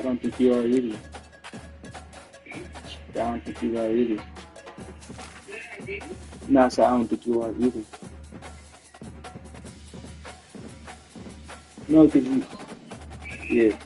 don't think you are either. I don't think you are either. No, I said I don't think you are either. No, because you, yeah.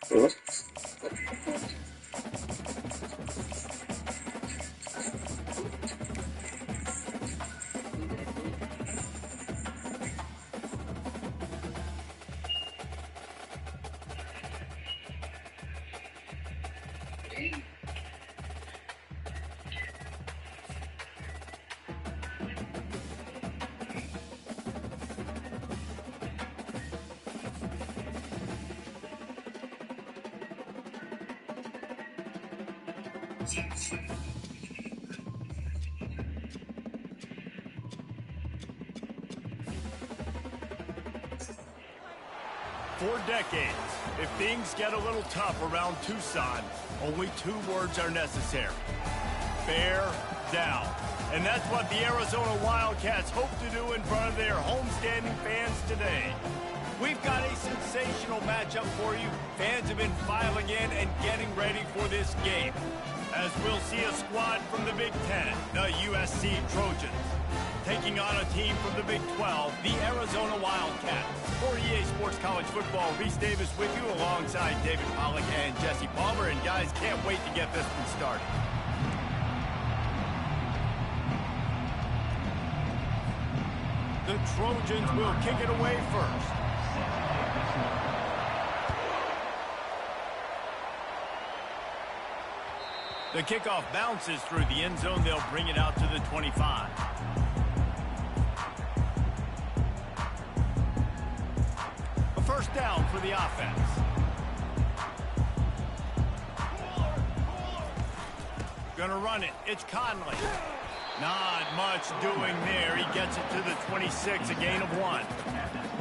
What? For decades, if things get a little tough around Tucson, only 2 words are necessary. Bear down. And that's what the Arizona Wildcats hope to do in front of their homestanding fans today. We've got a sensational matchup for you. Fans have been filing in and getting ready for this game, as we'll see a squad from the Big Ten, the USC Trojans, taking on a team from the Big 12, the Arizona Wildcats. For EA Sports College Football, Reese Davis with you alongside David Pollack and Jesse Palmer. And guys, can't wait to get this one started. The Trojans will kick it away first. The kickoff bounces through the end zone. They'll bring it out to the 25. A first down for the offense. Gonna run it. It's Conley. Not much doing there. He gets it to the 26, a gain of 1.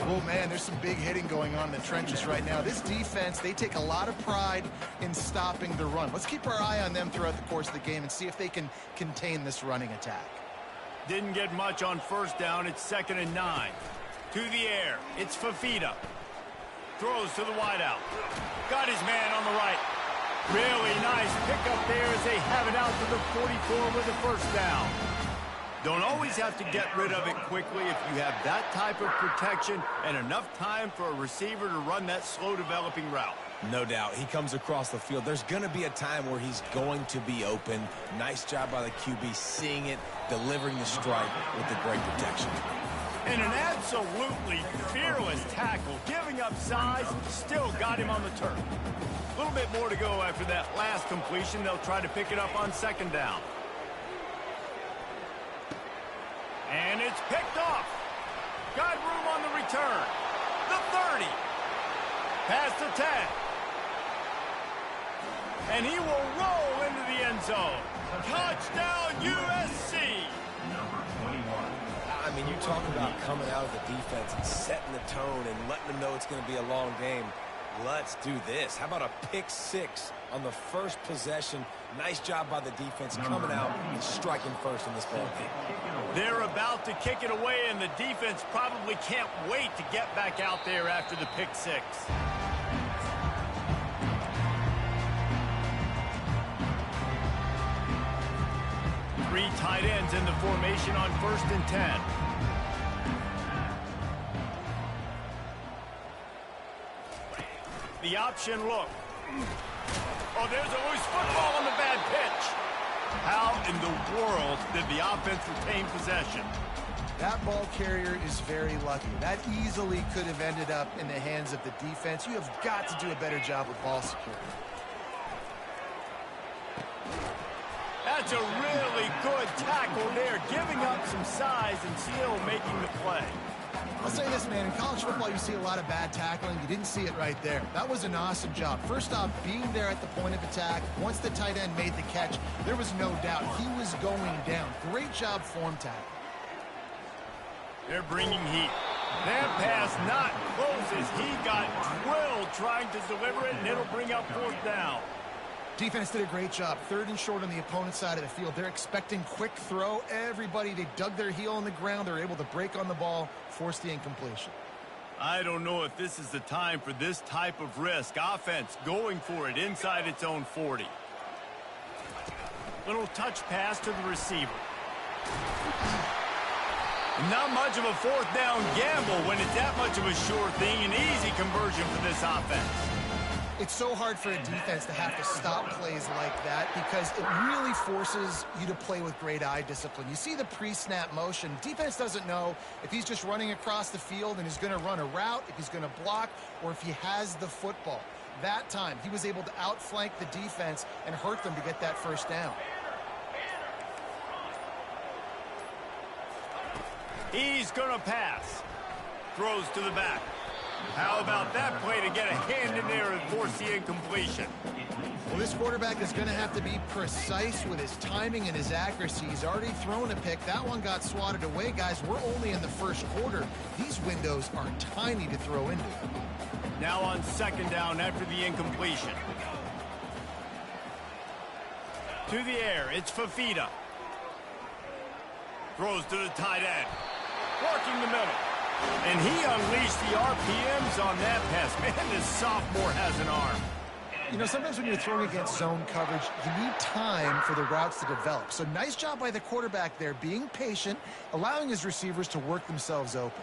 Oh, man, there's some big hitting going on in the trenches right now. This defense, they take a lot of pride in stopping the run. Let's keep our eye on them throughout the course of the game and see if they can contain this running attack. Didn't get much on first down. It's 2nd and 9. To the air. It's Fafita. Throws to the wideout. Got his man on the right. Really nice pickup there as they have it out to the 44 with a first down. Don't always have to get rid of it quickly if you have that type of protection and enough time for a receiver to run that slow-developing route. No doubt. He comes across the field. There's going to be a time where he's going to be open. Nice job by the QB seeing it, delivering the strike with the great protection. And an absolutely fearless tackle, giving up size, still got him on the turf. A little bit more to go after that last completion. They'll try to pick it up on 2nd down. And it's picked off. Got room on the return. The 30. Past the 10. And he will roll into the end zone. Touchdown, USC. I mean, you talk about coming out of the defense and setting the tone and letting them know it's going to be a long game. Let's do this. How about a pick 6 on the first possession? Nice job by the defense coming out and striking first in this ball game. They're about to kick it away, and the defense probably can't wait to get back out there after the pick 6. Three tight ends in the formation on 1st and 10. The option look. Oh, there's always football on the bad pitch. How in the world did the offense retain possession? That ball carrier is very lucky. That easily could have ended up in the hands of the defense. You have got to do a better job with ball security. That's a really good tackle there, giving up some size and still making the play. I'll say this, man, in college football you see a lot of bad tackling. You didn't see it right there. That was an awesome job. First off, being there at the point of attack. Once the tight end made the catch, there was no doubt he was going down. Great job form tackle. They're bringing heat. That pass not close as he got drilled trying to deliver it, and it'll bring up 4th down. Defense did a great job. 3rd and short on the opponent's side of the field. They're expecting quick throw. Everybody, they dug their heel on the ground. They're able to break on the ball, force the incompletion. I don't know if this is the time for this type of risk. Offense going for it inside its own 40. Little touch pass to the receiver. Not much of a 4th down gamble when it's that much of a sure thing. An easy conversion for this offense. It's so hard for a defense to have to stop plays like that because it really forces you to play with great eye discipline. You see the pre-snap motion. Defense doesn't know if he's just running across the field and is going to run a route, if he's going to block, or if he has the football. That time, he was able to outflank the defense and hurt them to get that 1st down. He's going to pass. Throws to the back. How about that play to get a hand in there and force the incompletion? Well, this quarterback is going to have to be precise with his timing and his accuracy. He's already thrown a pick. That one got swatted away, guys. We're only in the 1st quarter. These windows are tiny to throw into. Now on 2nd down after the incompletion. To the air, it's Fafita. Throws to the tight end. Working the middle. And he unleashed the RPMs on that pass. Man, this sophomore has an arm. You know, sometimes when you're throwing against zone coverage, you need time for the routes to develop. So nice job by the quarterback there, being patient, allowing his receivers to work themselves open.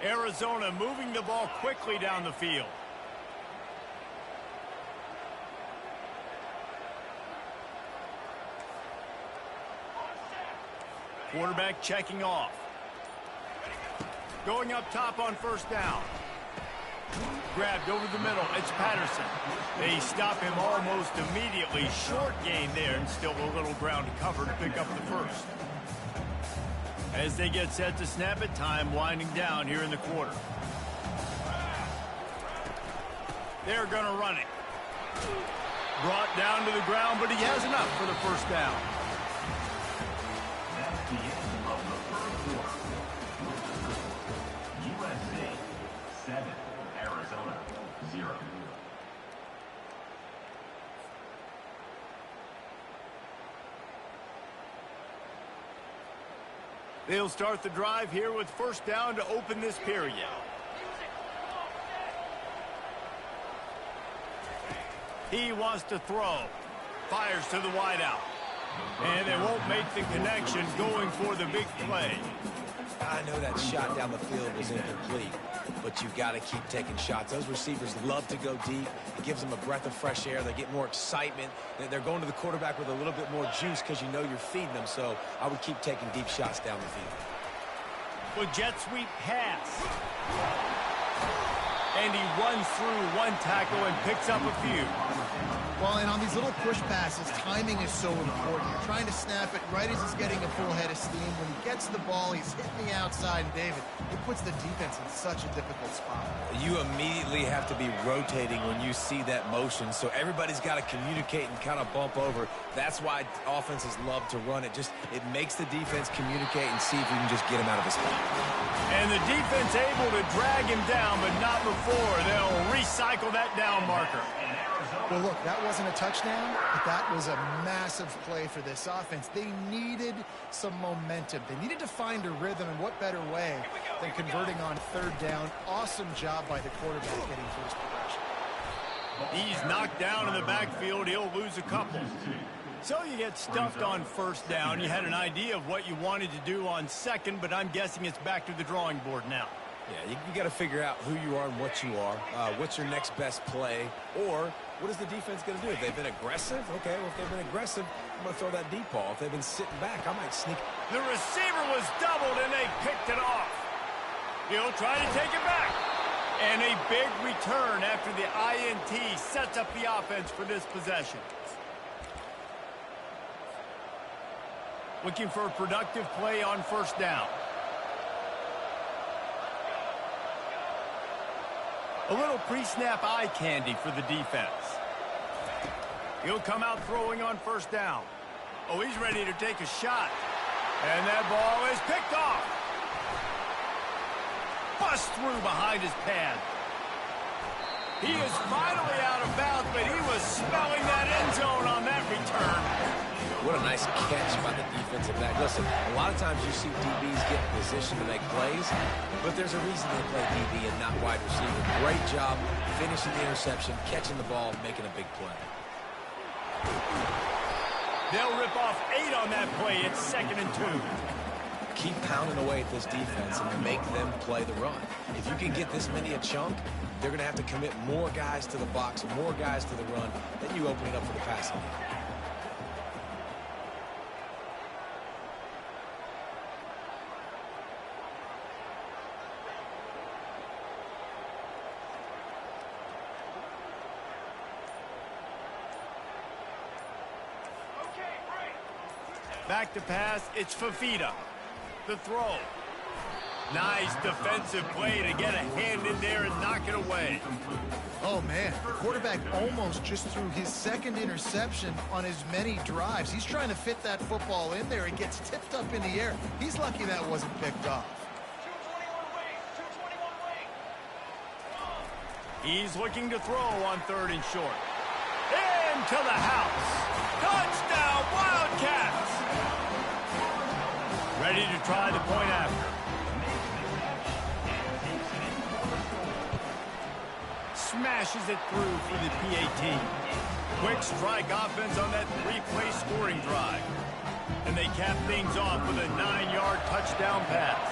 Arizona moving the ball quickly down the field. Quarterback checking off. Going up top on 1st down. Grabbed over the middle. It's Patterson. They stop him almost immediately. Short gain there and still a little ground to cover to pick up the 1st. As they get set to snap it, time winding down here in the quarter. They're going to run it. Brought down to the ground, but he has enough for the 1st down. They'll start the drive here with 1st down to open this period. He wants to throw. Fires to the wideout. And they won't make the connection going for the big play. I know that shot down the field was incomplete, but you got to keep taking shots. Those receivers love to go deep. It gives them a breath of fresh air. They get more excitement. They're going to the quarterback with a little bit more juice because you know you're feeding them. So I would keep taking deep shots down the field. Well, jet sweep pass. And he runs through one tackle and picks up a few. Well, and on these little push passes, timing is so important. You're trying to snap it right as he's getting a full head of steam. When he gets the ball, he's hitting the outside. And, David, it puts the defense in such a difficult spot. You immediately have to be rotating when you see that motion. So everybody's got to communicate and kind of bump over. That's why offenses love to run it. It makes the defense communicate and see if you can just get him out of his spot. And the defense able to drag him down, but not before. They'll recycle that down marker. Well, look, that wasn't a touchdown, but that was a massive play for this offense. They needed some momentum. They needed to find a rhythm, and what better way than converting on 3rd down. Awesome job by the quarterback getting first progression. He's knocked down in the backfield. He'll lose a couple. So you get stuffed on 1st down. You had an idea of what you wanted to do on 2nd, but I'm guessing it's back to the drawing board now. Yeah, you got to figure out who you are and what you are. What's your next best play? Or what is the defense going to do? If they've been aggressive, okay, well, if they've been aggressive, I'm going to throw that deep ball. If they've been sitting back, I might sneak. The receiver was doubled, and they picked it off. He'll try to take it back. And a big return after the INT sets up the offense for this possession. looking for a productive play on first down. A little pre-snap eye candy for the defense. He'll come out throwing on first down. Oh, he's ready to take a shot. And that ball is picked off. Bust through behind his pad. He is finally out of bounds, but he was smelling that end zone on that return. What a nice catch by the defensive back. Listen, a lot of times you see DBs get in position to make plays, but there's a reason they play DB and not wide receiver. Great job finishing the interception, catching the ball, making a big play. They'll rip off 8 on that play. It's 2nd and 2. Keep pounding away at this defense and make them play the run. If you can get this many a chunk, they're going to have to commit more guys to the box, more guys to the run. Then you open it up for the passing game. Back to pass, it's Fafita. The throw. Nice defensive play to get a hand in there and knock it away. Oh, man. The quarterback almost just threw his 2nd interception on as many drives. He's trying to fit that football in there. It gets tipped up in the air. He's lucky that wasn't picked off. He's looking to throw on 3rd and short. Into the house. Touchdown, Wildcats! Ready to try the point after. Smashes it through for the PAT. Quick strike offense on that 3-play scoring drive. And they cap things off with a 9-yard touchdown pass.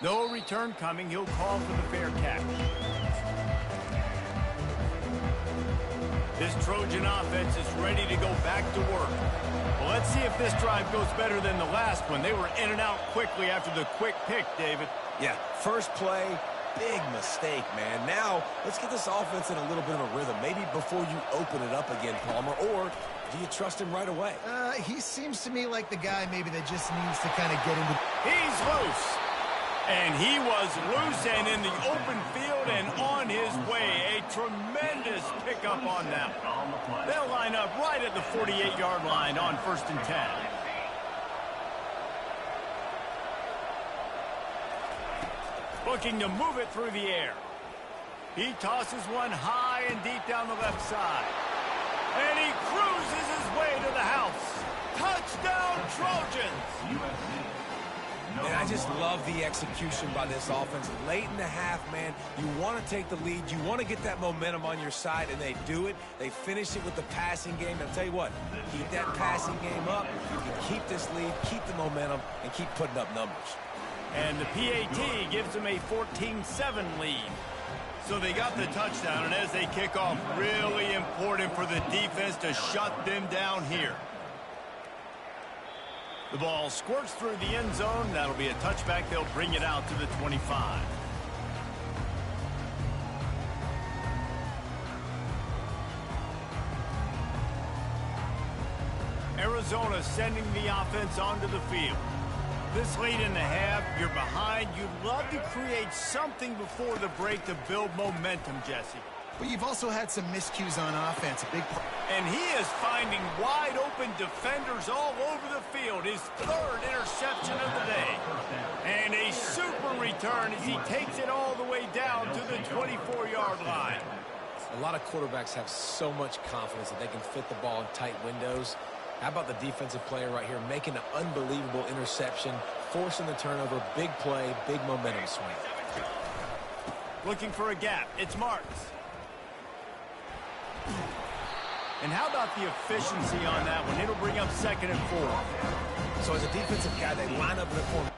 No return coming. He'll call for the fair catch. This Trojan offense is ready to go back to work. Well, let's see if this drive goes better than the last one. They were in and out quickly after the quick pick, David. Yeah, first play, big mistake, man. Now, let's get this offense in a little bit of a rhythm. Maybe before you open it up again, Palmer, or do you trust him right away? He seems to me like the guy maybe that just needs to kind of get into... He's loose. And he was loose and in the open field and on his way. A tremendous pickup on that. They'll line up right at the 48-yard line on 1st and 10. Looking to move it through the air. He tosses one high and deep down the left side. And he cruises his way to the house. Touchdown, Trojans! And I just love the execution by this offense. Late in the half, man, you want to take the lead. You want to get that momentum on your side, and they do it. They finish it with the passing game. I'll tell you what, keep that passing game up. You can keep this lead, keep the momentum, and keep putting up numbers. And the PAT gives them a 14-7 lead. So they got the touchdown, and as they kick off, really important for the defense to shut them down here. The ball squirts through the end zone. That'll be a touchback. They'll bring it out to the 25. Arizona sending the offense onto the field. This late in the half, you're behind. You'd love to create something before the break to build momentum, Jesse. But you've also had some miscues on offense. And he is finding wide-open defenders all over the field. His 3rd interception of the day. And a super return as he takes it all the way down to the 24-yard line. A lot of quarterbacks have so much confidence that they can fit the ball in tight windows. How about the defensive player right here making an unbelievable interception, forcing the turnover, big play, big momentum swing. Looking for a gap. It's Marks. And how about the efficiency on that one? It'll bring up 2nd and 4. So as a defensive guy, they line up in the corner.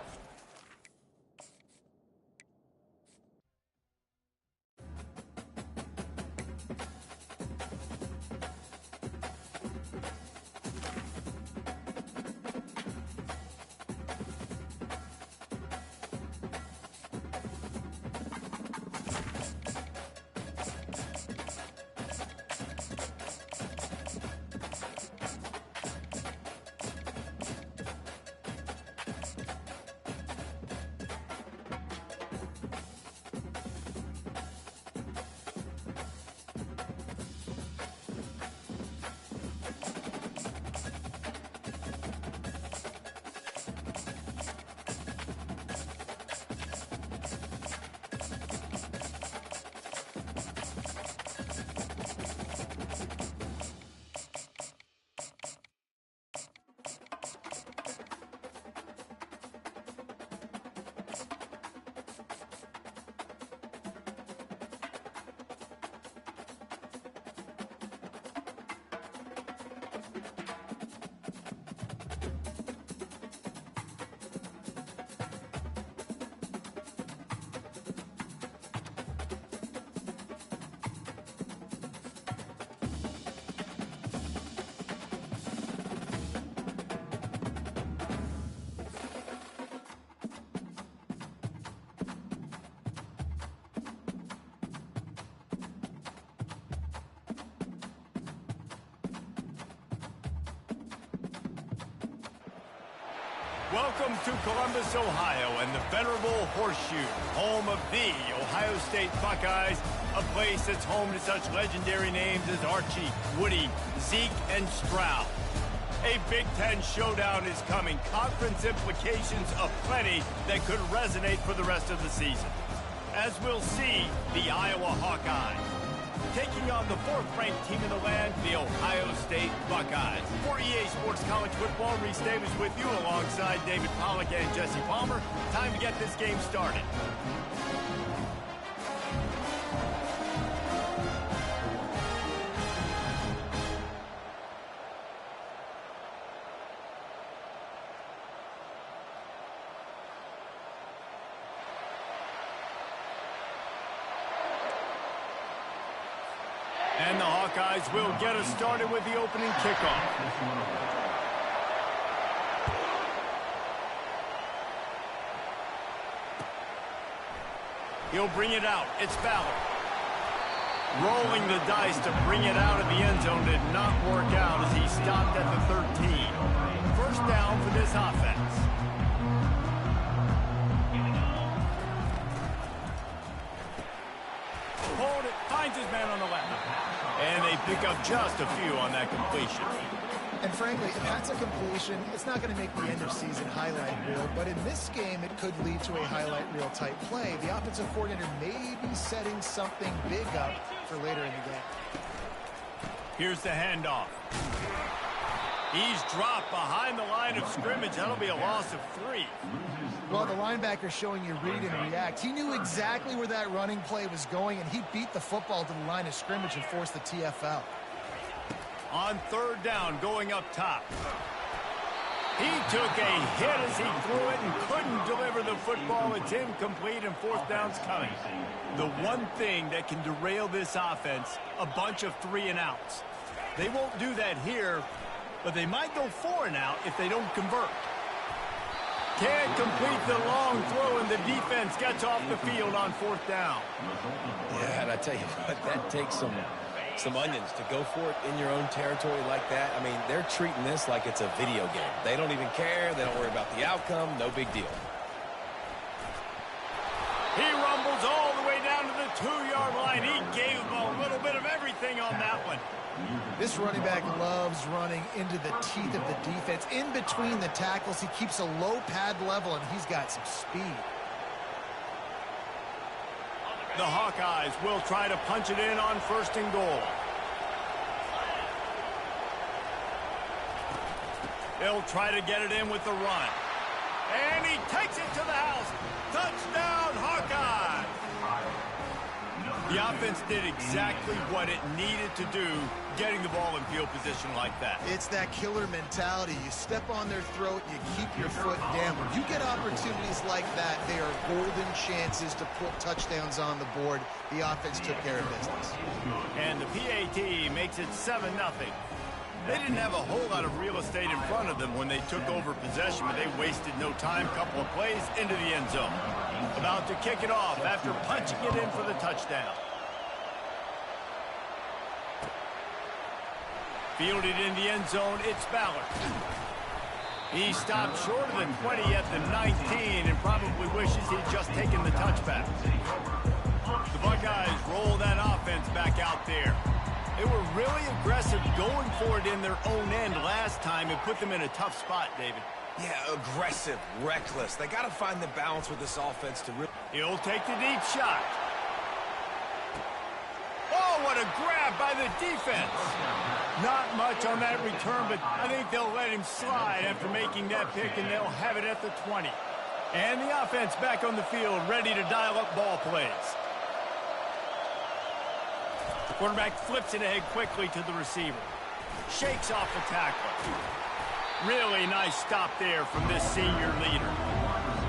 Welcome to Columbus, Ohio, and the venerable Horseshoe, home of the Ohio State Buckeyes, a place that's home to such legendary names as Archie, Woody, Zeke, and Stroud. A Big Ten showdown is coming. Conference implications aplenty that could resonate for the rest of the season. As we'll see, the Iowa Hawkeyes taking on the fourth-ranked team in the land, the Ohio State Buckeyes. For EA Sports College Football, Reese Davis with you alongside David Pollack and Jesse Palmer. Time to get this game started. And the Hawkeyes will get us started with the opening kickoff. He'll bring it out. It's Ballard. Rolling the dice to bring it out of the end zone did not work out as he stopped at the 13. First down for this offense. Hold it. Finds his man on the left. And they pick up just a few on that completion. And frankly, if that's a completion, it's not going to make the end-of-season highlight reel. But in this game, it could lead to a highlight reel type play. The offensive coordinator may be setting something big up for later in the game. Here's the handoff. He's dropped behind the line of scrimmage. That'll be a loss of 3. Well, the linebacker showing you read and react. He knew exactly where that running play was going, and he beat the football to the line of scrimmage and forced the TFL. On third down, going up top. He took a hit as he threw it and couldn't deliver the football. It's incomplete, and fourth down's coming. The one thing that can derail this offense, a bunch of 3-and-outs. They won't do that here, but they might go 4-and-out if they don't convert. Can't complete the long throw, and the defense gets off the field on fourth down. Yeah, and I tell you what, that takes some onions to go for it in your own territory like that. I mean, they're treating this like it's a video game. They don't even care. They don't worry about the outcome. No big deal. He rumbles all the way down to the 2-yard line. He gave him a little bit of everything on that one. This running back loves running into the teeth of the defense. In between the tackles, he keeps a low pad level, and he's got some speed. The Hawkeyes will try to punch it in on first and goal. They'll try to get it in with the run. And he takes it to the house. Touchdown, Hawkeyes! The offense did exactly what it needed to do, getting the ball in field position like that. It's that killer mentality. You step on their throat, you keep your foot down. When you get opportunities like that, they are golden chances to put touchdowns on the board. The offense took care of business. And the PAT makes it 7-0. They didn't have a whole lot of real estate in front of them when they took over possession, but they wasted no time. Couple of plays into the end zone. About to kick it off after punching it in for the touchdown. Fielded in the end zone, it's Ballard. He stopped short of the 20 at the 19 and probably wishes he'd just taken the touchback. The Buckeyes roll that offense back out there. They were really aggressive going for it in their own end last time and put them in a tough spot, David. Yeah, aggressive, reckless. They got to find the balance with this offense to really... He'll take the deep shot. Oh, what a grab by the defense. Not much on that return, but I think they'll let him slide after making that pick, and they'll have it at the 20. And the offense back on the field, ready to dial up ball plays. The quarterback flips it ahead quickly to the receiver. Shakes off the tackler. Really nice stop there from this senior leader.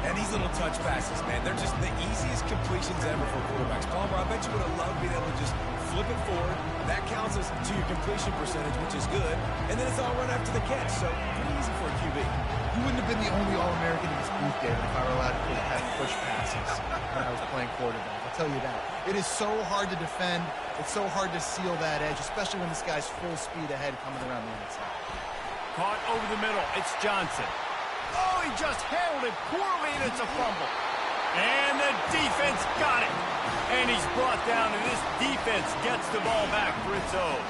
And these little touch passes, man, they're just the easiest completions ever for quarterbacks. Palmer, I bet you would have loved being able to just flip it forward. That counts as to your completion percentage, which is good. And then it's all run after the catch, so pretty easy for a QB. You wouldn't have been the only All-American in this booth, David, if I were allowed to have push passes when I was playing quarterback. I'll tell you that. It is so hard to defend. It's so hard to seal that edge, especially when this guy's full speed ahead coming around the inside. Caught over the middle. It's Johnson. Oh, he just handled it poorly, and it's a fumble. And the defense got it. And he's brought down, and this defense gets the ball back for its own.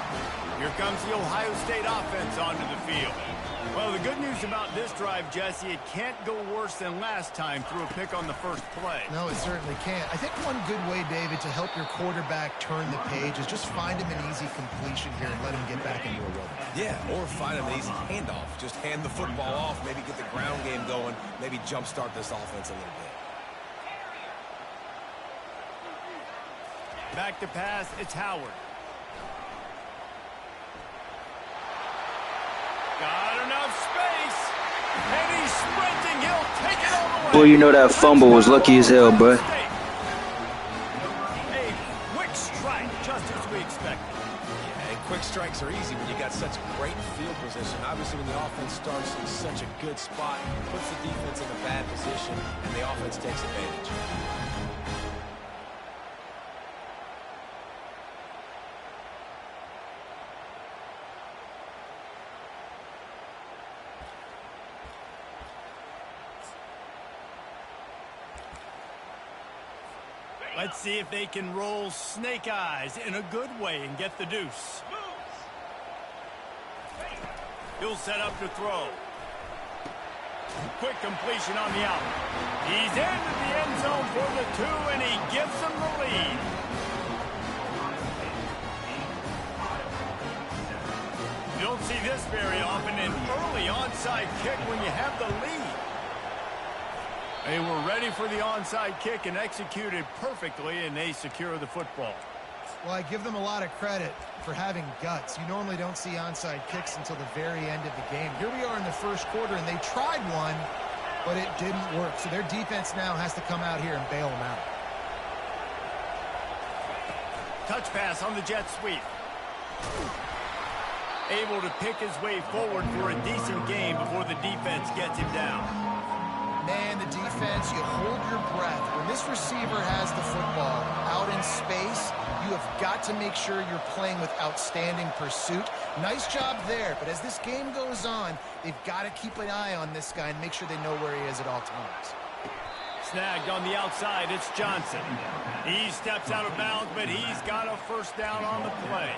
Here comes the Ohio State offense onto the field. Well, the good news about this drive, Jesse, it can't go worse than last time through a pick on the first play. No, it certainly can't. I think one good way, David, to help your quarterback turn the page is just find him an easy completion here and let him get back into a rhythm. Yeah, or find him an easy handoff. Just hand the football off, maybe get the ground game going, maybe jumpstart this offense a little bit. Back to pass, it's Howard. Got enough space, and he's sprinting. He'll take it all the way. Boy, you know that fumble was lucky as hell, bro. A quick strike, just as we expected. Yeah, and quick strikes are easy when you got such great field position. Obviously, when the offense starts in such a good spot, puts the defense in a bad position, and the offense takes advantage. Let's see if they can roll snake eyes in a good way and get the deuce. He'll set up to throw. Quick completion on the out. He's into the end zone for the 2, and he gives them the lead. You don't see this very often, an early onside kick when you have the lead. They were ready for the onside kick and executed perfectly, and they secure the football. Well, I give them a lot of credit for having guts. You normally don't see onside kicks until the very end of the game. Here we are in the first quarter, and they tried one, but it didn't work. So their defense now has to come out here and bail them out. Touch pass on the jet sweep. Able to pick his way forward for a decent game before the defense gets him down. Man, the defense, you hold your breath. When this receiver has the football out in space, you have got to make sure you're playing with outstanding pursuit. Nice job there, but as this game goes on, they've got to keep an eye on this guy and make sure they know where he is at all times. Snagged on the outside, it's Johnson. He steps out of bounds, but he's got a first down on the play.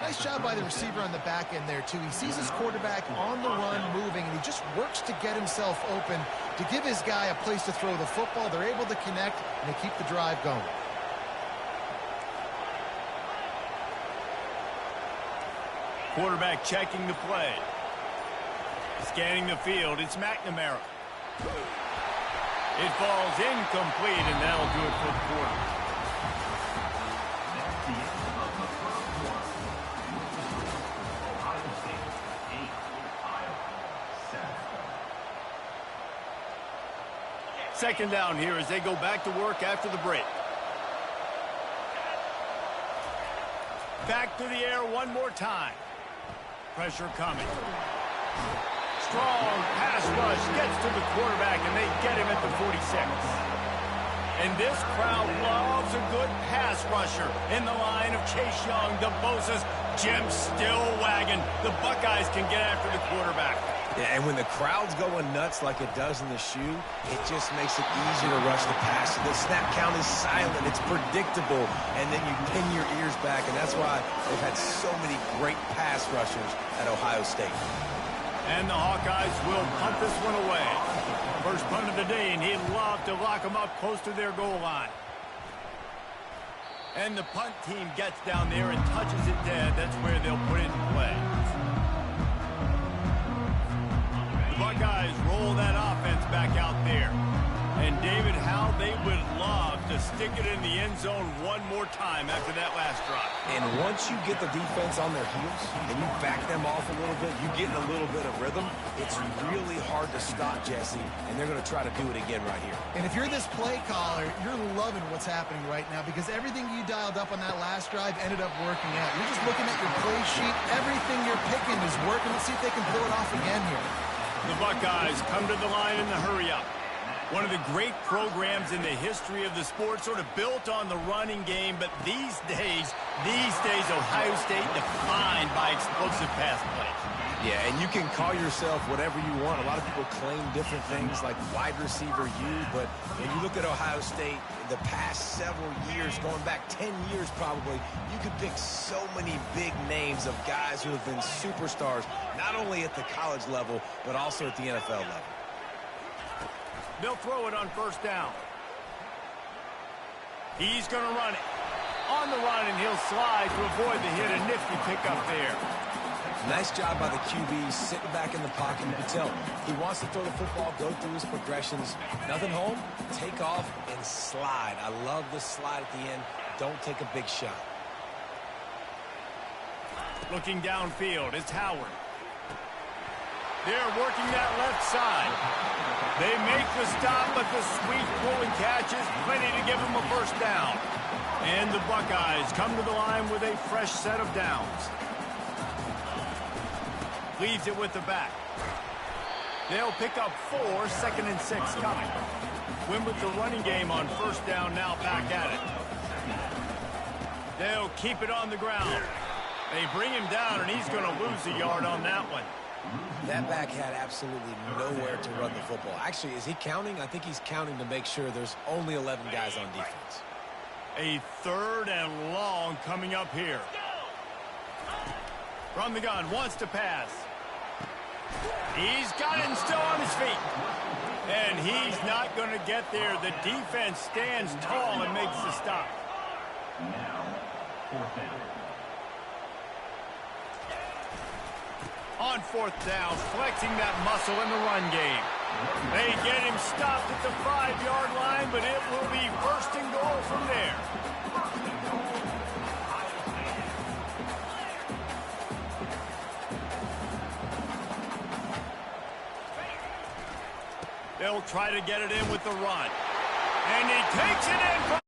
Nice job by the receiver on the back end there, too. He sees his quarterback on the run moving, and he just works to get himself open to give his guy a place to throw the football. They're able to connect, and they keep the drive going. Quarterback checking the play. Scanning the field, it's McNamara. It falls incomplete, and that'll do it for the quarter. Second down here as they go back to work after the break. Back to the air one more time. Pressure coming. Strong pass rush gets to the quarterback, and they get him at the 46. And this crowd loves a good pass rusher in the line of Chase Young, the Bosa's, Jim still wagging. The Buckeyes can get after the quarterback. Yeah, and when the crowd's going nuts like it does in the shoe, it just makes it easier to rush the pass. The snap count is silent. It's predictable. And then you pin your ears back, and that's why they've had so many great pass rushers at Ohio State. And the Hawkeyes will punt this one away. First punt of the day, and he'd love to lock them up close to their goal line. And the punt team gets down there and touches it dead. That's where they'll put it in play. Buckeyes roll that offense back out there. And David, how they would love to stick it in the end zone one more time after that last drive. And once you get the defense on their heels and you back them off a little bit, you get in a little bit of rhythm, it's really hard to stop, Jesse, and they're going to try to do it again right here. And if you're this play caller, you're loving what's happening right now because everything you dialed up on that last drive ended up working out. You're just looking at your play sheet. Everything you're picking is working. Let's see if they can pull it off again here. The Buckeyes come to the line in the hurry-up. One of the great programs in the history of the sport, sort of built on the running game, but these days, Ohio State defined by explosive pass plays. Yeah, and you can call yourself whatever you want. A lot of people claim different things like wide receiver U, but when you look at Ohio State in the past several years, going back 10 years probably, you could pick so many big names of guys who have been superstars, not only at the college level, but also at the NFL level. They'll throw it on first down. He's going to run it. On the run, and he'll slide to avoid the hit. A nifty pickup there. Nice job by the QB, sitting back in the pocket. You can tell he wants to throw the football, go through his progressions. Nothing home, take off, and slide. I love the slide at the end. Don't take a big shot. Looking downfield, it's Howard. They're working that left side. They make the stop, but the sweet throw and catch is plenty to give them a first down. And the Buckeyes come to the line with a fresh set of downs. Leaves it with the back. They'll pick up 4, 2nd and 6 coming. Win with the running game on first down, now back at it. They'll keep it on the ground. They bring him down, and he's going to lose a yard on that one. That back had absolutely nowhere to run the football. Actually, is he counting? I think he's counting to make sure there's only 11 guys on defense. A 3rd and long coming up here. From the gun, wants to pass. He's got it and still on his feet. And he's not going to get there. The defense stands tall and makes the stop. Now, 4th down. On 4th down, flexing that muscle in the run game. They get him stopped at the 5-yard line, but it will be 1st and goal from there. They'll try to get it in with the run. And he takes it in for